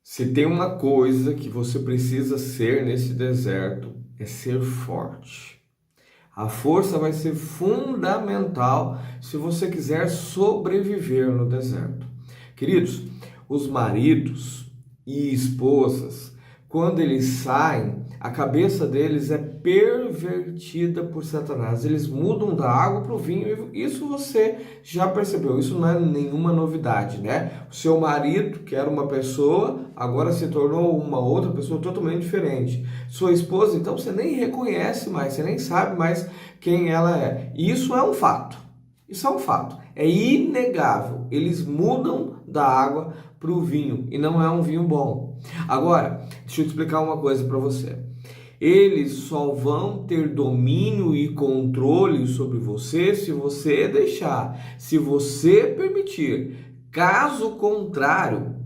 Se tem uma coisa que você precisa ser nesse deserto, é ser forte. A força vai ser fundamental se você quiser sobreviver no deserto. Queridos, os maridos e esposas, quando eles saem, a cabeça deles é pervertida por Satanás. Eles mudam da água para o vinho. Isso você já percebeu, isso não é nenhuma novidade, né? O seu marido, que era uma pessoa, agora se tornou uma outra pessoa totalmente diferente. Sua esposa, então, você nem reconhece mais, você nem sabe mais quem ela é. E isso é um fato. Isso é um fato. É inegável. Eles mudam da água para o vinho e não é um vinho bom. Agora, deixa eu explicar uma coisa para você. Eles só vão ter domínio e controle sobre você se você deixar, se você permitir. Caso contrário,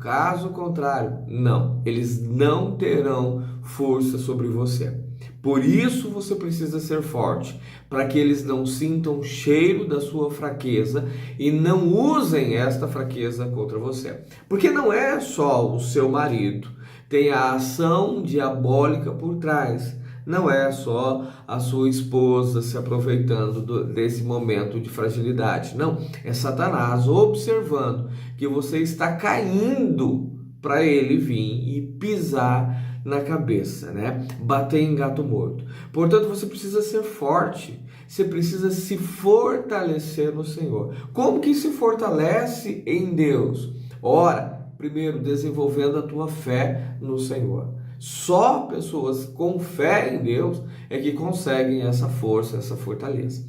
não, eles não terão força sobre você. Por isso você precisa ser forte, para que eles não sintam o cheiro da sua fraqueza e não usem esta fraqueza contra você. Porque não é só o seu marido, tem a ação diabólica por trás. Não é só a sua esposa se aproveitando desse momento de fragilidade. Não, é Satanás observando que você está caindo para ele vir e pisar na cabeça, né? Bater em gato morto. Portanto, você precisa ser forte. Você precisa se fortalecer no Senhor. Como que se fortalece em Deus? Ora, primeiro, desenvolvendo a tua fé no Senhor. Só pessoas com fé em Deus é que conseguem essa força, essa fortaleza.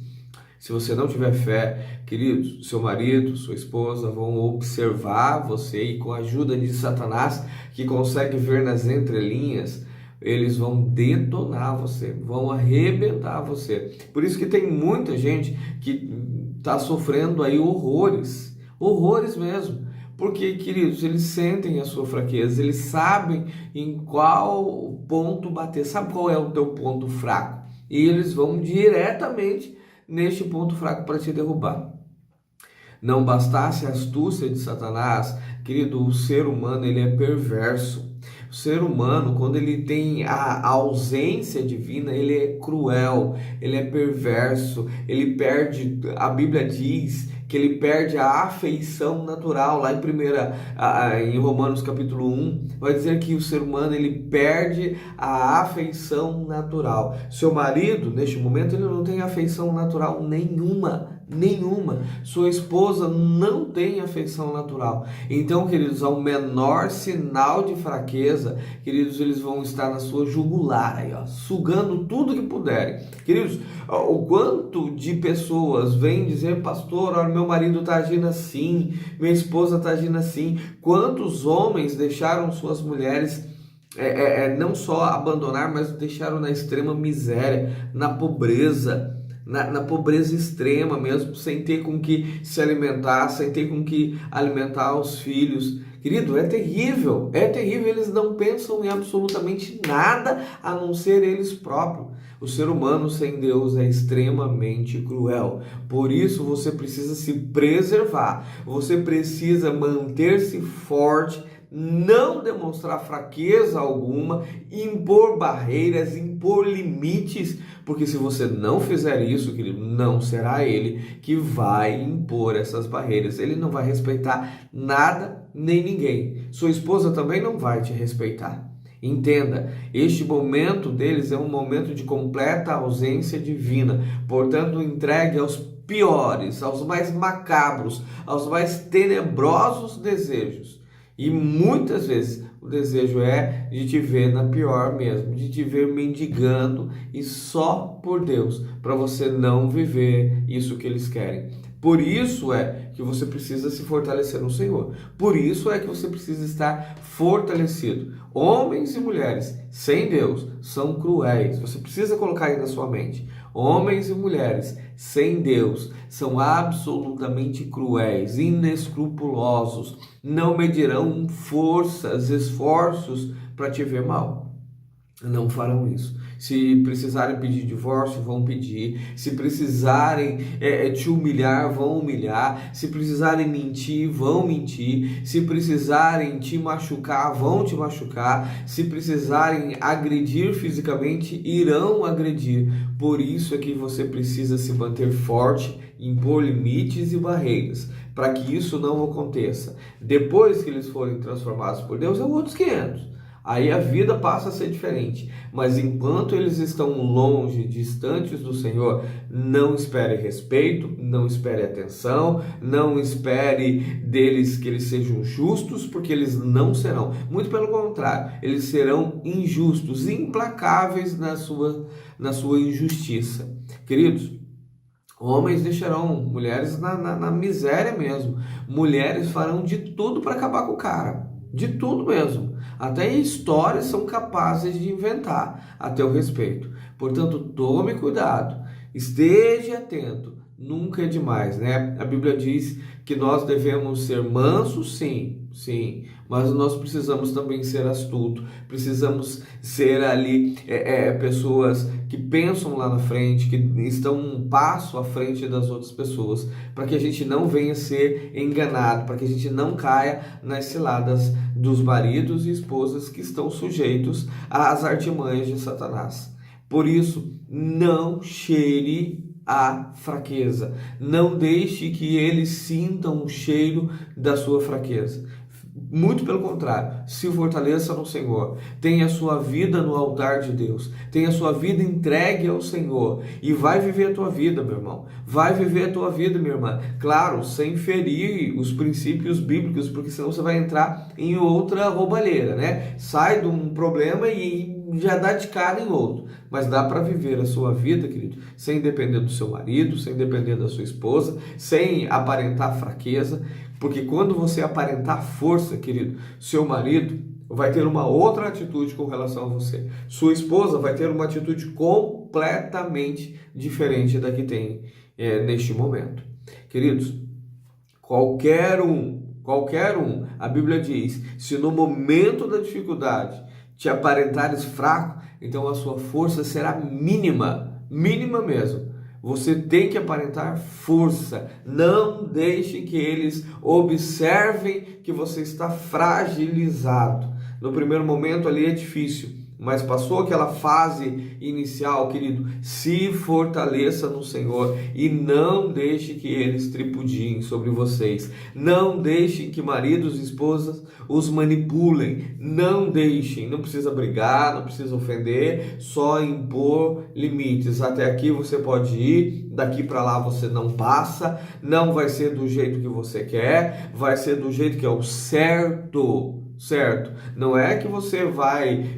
Se você não tiver fé, queridos, seu marido, sua esposa vão observar você e com a ajuda de Satanás, que consegue ver nas entrelinhas, eles vão detonar você, vão arrebentar você. Por isso que tem muita gente que está sofrendo aí horrores, horrores mesmo. Porque, queridos, eles sentem a sua fraqueza, eles sabem em qual ponto bater, sabe qual é o teu ponto fraco. E eles vão diretamente neste ponto fraco para te derrubar. Não bastasse a astúcia de Satanás, querido, o ser humano ele é perverso. O ser humano, quando ele tem a ausência divina, ele é cruel, ele é perverso, ele perde, a Bíblia diz que ele perde a afeição natural, lá em Romanos capítulo 1, vai dizer que o ser humano ele perde a afeição natural. Seu marido, neste momento, ele não tem afeição natural nenhuma. Sua esposa não tem afeição natural. Então, queridos, ao menor sinal de fraqueza, queridos, eles vão estar na sua jugular aí, ó, sugando tudo que puderem. Queridos, o quanto de pessoas vêm dizer, pastor, olha, meu marido está agindo assim, minha esposa está agindo assim. Quantos homens deixaram suas mulheres não só abandonar, mas deixaram na extrema miséria, na pobreza. Na pobreza extrema mesmo, sem ter com que se alimentar, sem ter com que alimentar os filhos. Querido, é terrível, eles não pensam em absolutamente nada a não ser eles próprios. O ser humano sem Deus é extremamente cruel, por isso você precisa se preservar, você precisa manter-se forte, não demonstrar fraqueza alguma, impor barreiras, impor limites, porque se você não fizer isso, querido, não será ele que vai impor essas barreiras. Ele não vai respeitar nada nem ninguém. Sua esposa também não vai te respeitar. Entenda, este momento deles é um momento de completa ausência divina, portanto, entregue aos piores, aos mais macabros, aos mais tenebrosos desejos. E muitas vezes o desejo é de te ver na pior mesmo, de te ver mendigando e só por Deus, para você não viver isso que eles querem. Por isso é que você precisa se fortalecer no Senhor. Por isso é que você precisa estar fortalecido. Homens e mulheres sem Deus são cruéis. Você precisa colocar aí na sua mente. Homens e mulheres sem Deus são absolutamente cruéis, inescrupulosos, não medirão forças, esforços para te ver mal. não farão isso. Se precisarem pedir divórcio, vão pedir. Se precisarem te humilhar, vão humilhar. Se precisarem mentir, vão mentir. Se precisarem te machucar, vão te machucar. Se precisarem agredir fisicamente, irão agredir. Por isso é que você precisa se manter forte, impor limites e barreiras, para que isso não aconteça. Depois que eles forem transformados por Deus, é outros 500. Aí a vida passa a ser diferente. Mas enquanto eles estão longe, distantes do Senhor, não espere respeito, não espere atenção, não espere deles que eles sejam justos, porque eles não serão. Muito pelo contrário, eles serão injustos, implacáveis na sua injustiça. Queridos, homens deixarão mulheres na miséria mesmo. Mulheres farão de tudo para acabar com o cara. De tudo mesmo. Até histórias são capazes de inventar a teu respeito. Portanto, tome cuidado. Esteja atento. Nunca é demais, né? A Bíblia diz que nós devemos ser mansos, sim, mas nós precisamos também ser astutos, precisamos ser ali pessoas que pensam lá na frente, que estão um passo à frente das outras pessoas, para que a gente não venha ser enganado, para que a gente não caia nas ciladas dos maridos e esposas que estão sujeitos às artimanhas de Satanás. Por isso, não cheire a fraqueza. Não deixe que eles sintam o cheiro da sua fraqueza. Muito pelo contrário, se fortaleça no Senhor, tenha a sua vida no altar de Deus, tenha a sua vida entregue ao Senhor e vai viver a tua vida, meu irmão, vai viver a tua vida, minha irmã, claro, sem ferir os princípios bíblicos, porque senão você vai entrar em outra roubalheira, né? Sai de um problema e já dá de cara em outro, mas dá para viver a sua vida, querido, sem depender do seu marido, sem depender da sua esposa, sem aparentar fraqueza, porque quando você aparentar força, querido, seu marido vai ter uma outra atitude com relação a você, sua esposa vai ter uma atitude completamente diferente da que tem neste momento. Queridos, qualquer um, a Bíblia diz, se no momento da dificuldade te aparentares fraco, então a sua força será mínima mesmo. Você tem que aparentar força. Não deixe que eles observem que você está fragilizado. No primeiro momento ali é difícil, mas passou aquela fase inicial, querido, se fortaleça no Senhor e não deixe que eles tripudiem sobre vocês. Não deixem que maridos e esposas os manipulem. Não deixem, não precisa brigar, não precisa ofender, só impor limites. Até aqui você pode ir, daqui para lá você não passa, não vai ser do jeito que você quer, vai ser do jeito que é o certo. Certo? Não é que você vai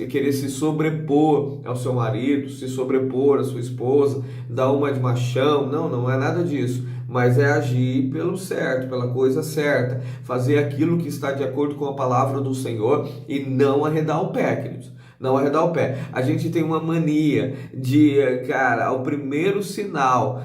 querer se sobrepor ao seu marido, se sobrepor à sua esposa, dar uma de machão, não é nada disso, mas é agir pelo certo, pela coisa certa, fazer aquilo que está de acordo com a palavra do Senhor e não arredar o pé, queridos. Não arredar o pé. A gente tem uma mania de, cara, ao primeiro sinal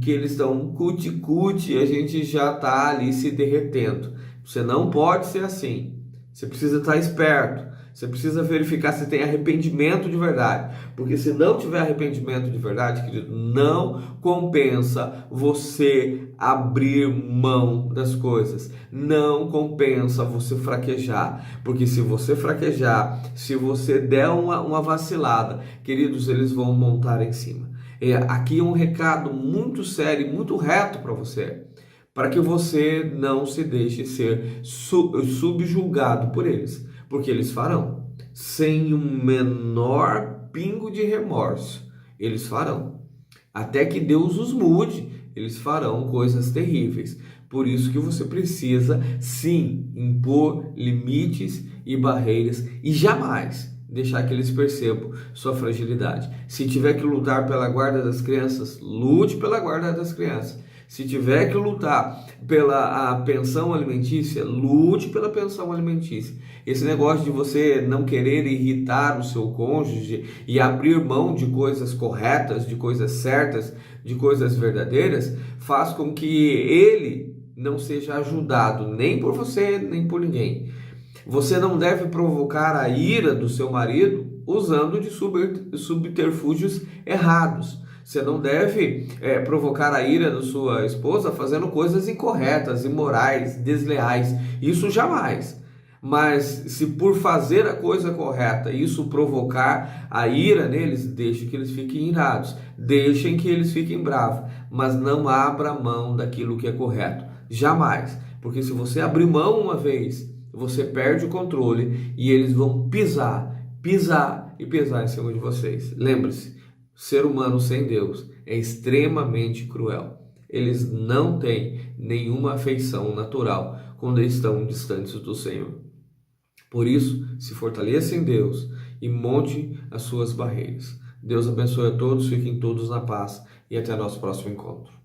que eles estão cuti-cuti, a gente já está ali se derretendo. Você não pode ser assim. Você precisa estar esperto, você precisa verificar se tem arrependimento de verdade, porque se não tiver arrependimento de verdade, querido, não compensa você abrir mão das coisas, não compensa você fraquejar, porque se você fraquejar, se você der uma vacilada, queridos, eles vão montar em cima. Aqui é um recado muito sério, muito reto para você, para que você não se deixe ser subjugado por eles, porque eles farão, sem o menor pingo de remorso, eles farão, até que Deus os mude, eles farão coisas terríveis. Por isso que você precisa, sim, impor limites e barreiras e jamais deixar que eles percebam sua fragilidade. Se tiver que lutar pela guarda das crianças, lute pela guarda das crianças. Se tiver que lutar pela pensão alimentícia, lute pela pensão alimentícia. Esse negócio de você não querer irritar o seu cônjuge e abrir mão de coisas corretas, de coisas certas, de coisas verdadeiras, faz com que ele não seja ajudado nem por você, nem por ninguém. Você não deve provocar a ira do seu marido usando de subterfúgios errados. Você não deve provocar a ira da sua esposa fazendo coisas incorretas, imorais, desleais. Isso jamais. Mas se por fazer a coisa correta isso provocar a ira neles, deixe que eles fiquem irados, deixem que eles fiquem bravos, mas não abra mão daquilo que é correto. Jamais. Porque se você abrir mão uma vez, você perde o controle e eles vão pisar em cima de vocês. Lembre-se, ser humano sem Deus é extremamente cruel. Eles não têm nenhuma afeição natural quando estão distantes do Senhor. Por isso, se fortaleça em Deus e monte as suas barreiras. Deus abençoe a todos, fiquem todos na paz e até nosso próximo encontro.